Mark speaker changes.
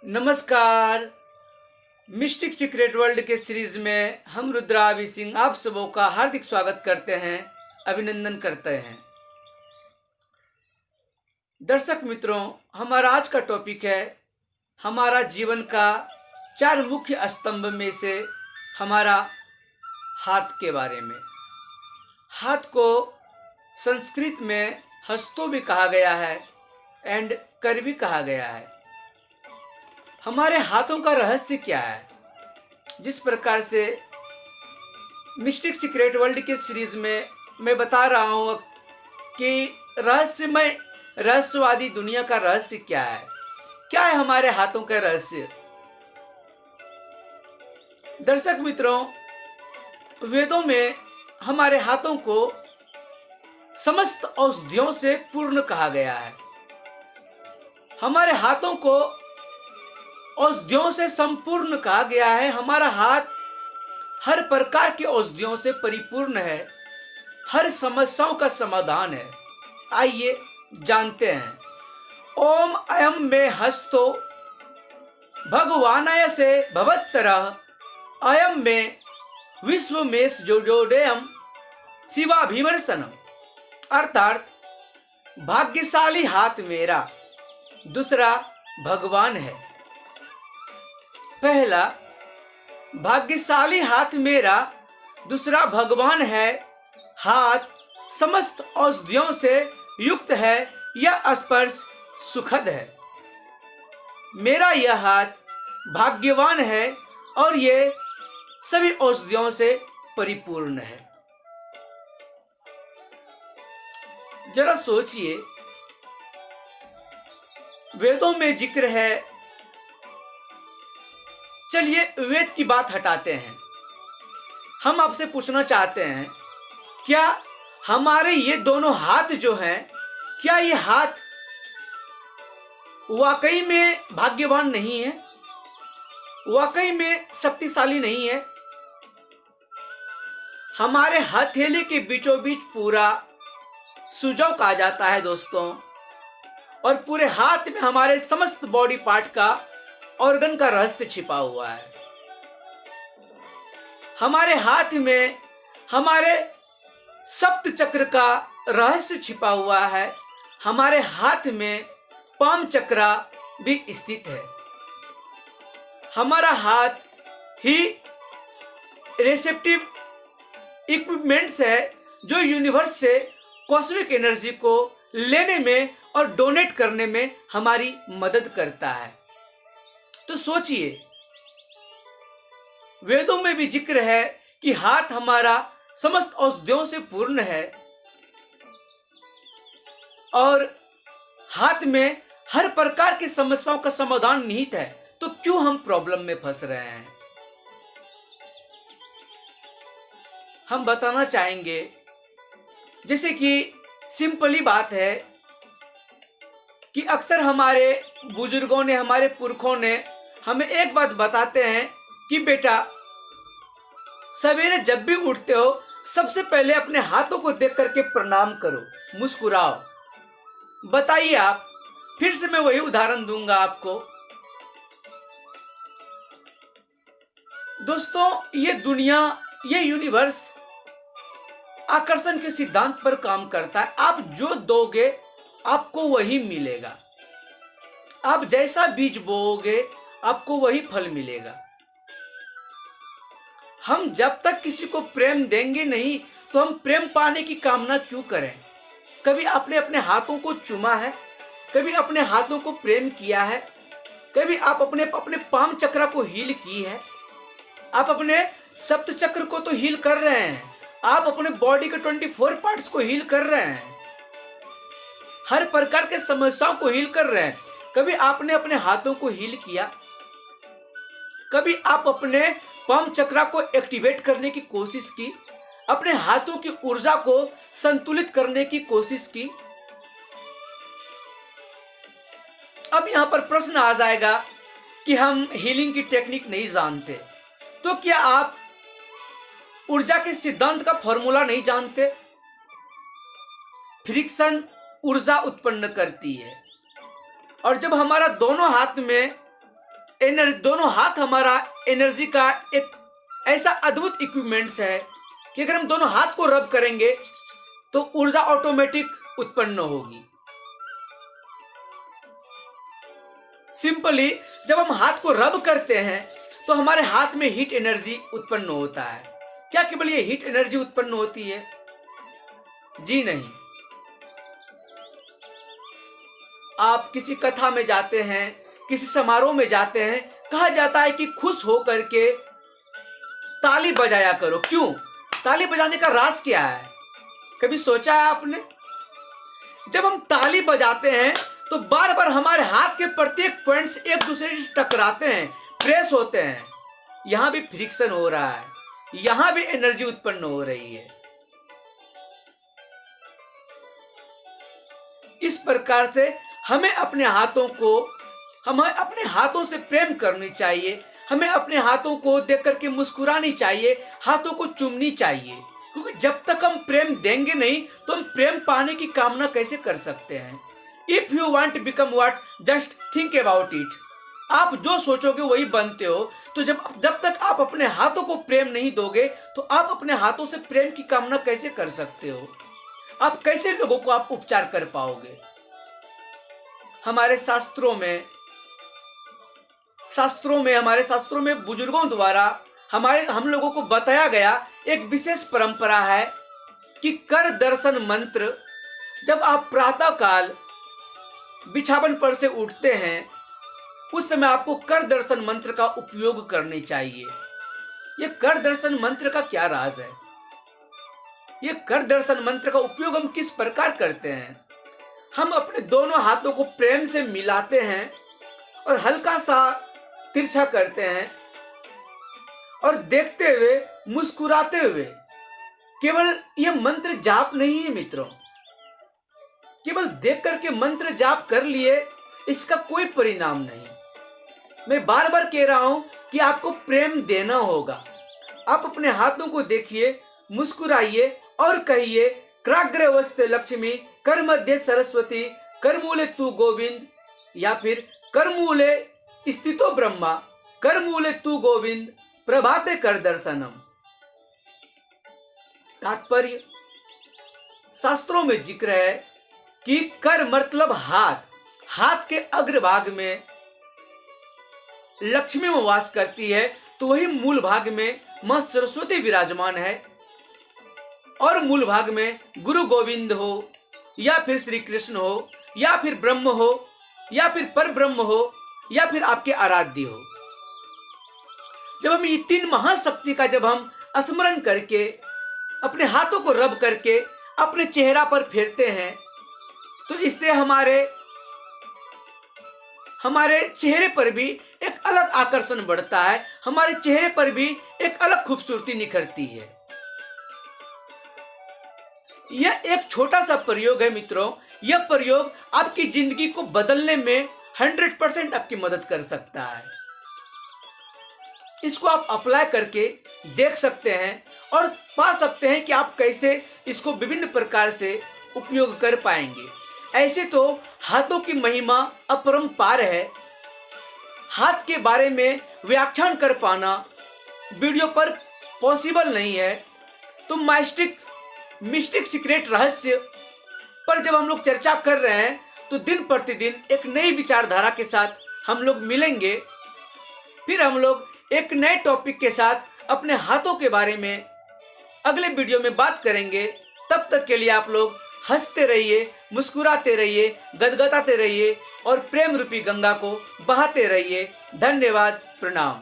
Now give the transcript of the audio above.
Speaker 1: नमस्कार। Mistake secret world के series में हम रुद्रा अभी सिंह आप सबों का हार्दिक स्वागत करते हैं, अभिनंदन करते हैं। दर्शक मित्रों, हमारा आज का टॉपिक है हमारा जीवन का 4 मुख्य स्तंभ में से हमारा हाथ के बारे में। हाथ को संस्कृत में हस्तो भी कहा गया है एंड कर भी कहा गया है। हमारे हाथों का रहस्य क्या है? जिस प्रकार से मिस्टिक सीक्रेट वर्ल्ड के सीरीज में मैं बता रहा हूँ कि रहस्यवादी दुनिया का रहस्य क्या है हमारे हाथों का रहस्य। दर्शक मित्रों, वेदों में हमारे हाथों को समस्त औषधियों से पूर्ण कहा गया है। हमारे हाथों को औषधियों से संपूर्ण कहा गया है। हमारा हाथ हर प्रकार की औषधियों से परिपूर्ण है, हर समस्याओं का समाधान है। आइए जानते हैं। ओम अयम में हस्तो भगवानाय से भवत्तरः अयम में विश्व में जोडेयम शिवाभिमर्शनम। अर्थात भाग्यशाली हाथ मेरा, दूसरा भगवान है। पहला, भाग्यशाली हाथ मेरा, दूसरा भगवान है। हाथ समस्त औषधियों से युक्त है, यह स्पर्श सुखद है। मेरा यह हाथ भाग्यवान है और ये सभी औषधियों से परिपूर्ण है। जरा सोचिए, वेदों में जिक्र है। चलिए वेद की बात हटाते हैं। हम आपसे पूछना चाहते हैं, क्या हमारे ये दोनों हाथ जो हैं, क्या ये हाथ वाकई में भाग्यवान नहीं है? वाकई में शक्तिशाली नहीं है? हमारे हथेली के बीचों बीच पूरा सुजाव कहा जाता है दोस्तों, और पूरे हाथ में हमारे समस्त बॉडी पार्ट का ऑर्गन का रहस्य छिपा हुआ है। हमारे हाथ में हमारे सप्त चक्र का रहस्य छिपा हुआ है। हमारे हाथ में पाम चक्रा भी स्थित है। हमारा हाथ ही रिसेप्टिव इक्विपमेंट्स है जो यूनिवर्स से कॉस्मिक एनर्जी को लेने में और डोनेट करने में हमारी मदद करता है। तो सोचिए, वेदों में भी जिक्र है कि हाथ हमारा समस्त औषधियों से पूर्ण है और हाथ में हर प्रकार की समस्याओं का समाधान निहित है। तो क्यों हम प्रॉब्लम में फंस रहे हैं? हम बताना चाहेंगे, जैसे कि सिंपली बात है कि अक्सर हमारे बुजुर्गों ने, हमारे पुरखों ने हमें एक बात बताते हैं कि बेटा, सवेरे जब भी उठते हो सबसे पहले अपने हाथों को देख करके प्रणाम करो, मुस्कुराओ। बताइए आप, फिर से मैं वही उदाहरण दूंगा आपको। दोस्तों, ये दुनिया, ये यूनिवर्स आकर्षण के सिद्धांत पर काम करता है। आप जो दोगे आपको वही मिलेगा। आप जैसा बीज बोओगे आपको वही फल मिलेगा। हम जब तक किसी को प्रेम देंगे नहीं तो हम प्रेम पाने की कामना क्यों करें? कभी आपने अपने हाथों को चूमा है? कभी अपने हाथों को प्रेम किया है? कभी आप अपने पाम चक्र को हील की है? आप अपने सप्त चक्र को तो हील कर रहे हैं, आप अपने बॉडी के 24 पार्ट्स को हील कर रहे हैं, हर प्रकार के समस्याओं को हील कर रहे हैं। कभी आपने अपने हाथों को हील किया? कभी आप अपने पाम चक्र को एक्टिवेट करने की कोशिश की? अपने हाथों की ऊर्जा को संतुलित करने की कोशिश की? अब यहां पर प्रश्न आ जाएगा कि हम हीलिंग की टेक्निक नहीं जानते, तो क्या आप ऊर्जा के सिद्धांत का फॉर्मूला नहीं जानते? फ्रिक्शन ऊर्जा उत्पन्न करती है, और जब हमारा दोनों हाथ में दोनों हाथ हमारा एनर्जी का एक ऐसा अद्भुत इक्विपमेंट्स है कि अगर हम दोनों हाथ को रब करेंगे तो ऊर्जा ऑटोमेटिक उत्पन्न होगी। सिंपली जब हम हाथ को रब करते हैं तो हमारे हाथ में हीट एनर्जी उत्पन्न होता है। क्या केवल ये हीट एनर्जी उत्पन्न होती है? जी नहीं। आप किसी कथा में जाते हैं, किसी समारोह में जाते हैं, कहा जाता है कि खुश होकर के ताली बजाया करो। क्यों? ताली बजाने का राज क्या है? कभी सोचा है आपने? जब हम ताली बजाते हैं तो बार बार हमारे हाथ के प्रत्येक पॉइंट्स एक दूसरे से टकराते हैं, प्रेस होते हैं। यहां भी फ्रिक्शन हो रहा है, यहां भी एनर्जी उत्पन्न हो रही है। इस प्रकार से हमें अपने हाथों से प्रेम करनी चाहिए। हमें अपने हाथों को देख करके मुस्कुरानी चाहिए, हाथों को चूमनी चाहिए, क्योंकि जब तक हम प्रेम देंगे नहीं तो हम प्रेम पाने की कामना कैसे कर सकते हैं? If you want become what, just think about it. आप जो सोचोगे वही बनते हो। तो जब तक आप अपने हाथों को प्रेम नहीं दोगे तो आप अपने हाथों से प्रेम की कामना कैसे कर सकते हो? आप कैसे लोगों को आप उपचार कर पाओगे? हमारे शास्त्रों में बुजुर्गों द्वारा हम लोगों को बताया गया एक विशेष परंपरा है कि कर दर्शन मंत्र, जब आप प्रातः काल बिछावन पर से उठते हैं उस समय आपको कर दर्शन मंत्र का उपयोग करनी चाहिए। ये कर दर्शन मंत्र का क्या राज है? ये कर दर्शन मंत्र का उपयोग हम किस प्रकार करते हैं? हम अपने दोनों हाथों को प्रेम से मिलाते हैं और हल्का सा तिरछा करते हैं और देखते हुए, मुस्कुराते हुए। केवल यह मंत्र जाप नहीं है मित्रों, केवल देख करके मंत्र जाप कर लिए इसका कोई परिणाम नहीं। मैं बार बार कह रहा हूं कि आपको प्रेम देना होगा। आप अपने हाथों को देखिए, मुस्कुराइए और कहिए, कराग्रवस्ते लक्ष्मी, कर मध्य सरस्वती, करमूले तू गोविंद, या फिर करमूले स्थितो ब्रह्मा, करमूले तू गोविंद, प्रभाते कर दर्शनम। तात्पर्य, शास्त्रों में जिक्र है कि कर मतलब हाथ के अग्रभाग में लक्ष्मी में वास करती है, तो वही मूल भाग में मां सरस्वती विराजमान है और मूल भाग में गुरु गोविंद हो या फिर श्री कृष्ण हो या फिर ब्रह्म हो या फिर पर ब्रह्म हो या फिर आपके आराध्य हो। जब हम ये तीन महाशक्ति का जब हम स्मरण करके अपने हाथों को रब करके अपने चेहरा पर फेरते हैं तो इससे हमारे चेहरे पर भी एक अलग आकर्षण बढ़ता है, हमारे चेहरे पर भी एक अलग खूबसूरती निखरती है। यह एक छोटा सा प्रयोग है मित्रों। यह प्रयोग आपकी जिंदगी को बदलने में 100% आपकी मदद कर सकता है। इसको आप अप्लाई करके देख सकते हैं और पा सकते हैं कि आप कैसे इसको विभिन्न प्रकार से उपयोग कर पाएंगे। ऐसे तो हाथों की महिमा अपरंपार है। हाथ के बारे में व्याख्यान कर पाना वीडियो पर पॉसिबल नहीं है, तो मिस्टिक सीक्रेट रहस्य पर जब हम लोग चर्चा कर रहे हैं तो दिन प्रतिदिन एक नई विचारधारा के साथ हम लोग मिलेंगे। फिर हम लोग एक नए टॉपिक के साथ अपने हाथों के बारे में अगले वीडियो में बात करेंगे। तब तक के लिए आप लोग हंसते रहिए, मुस्कुराते रहिए, गदगदाते रहिए और प्रेम रूपी गंगा को बहाते रहिए। धन्यवाद, प्रणाम।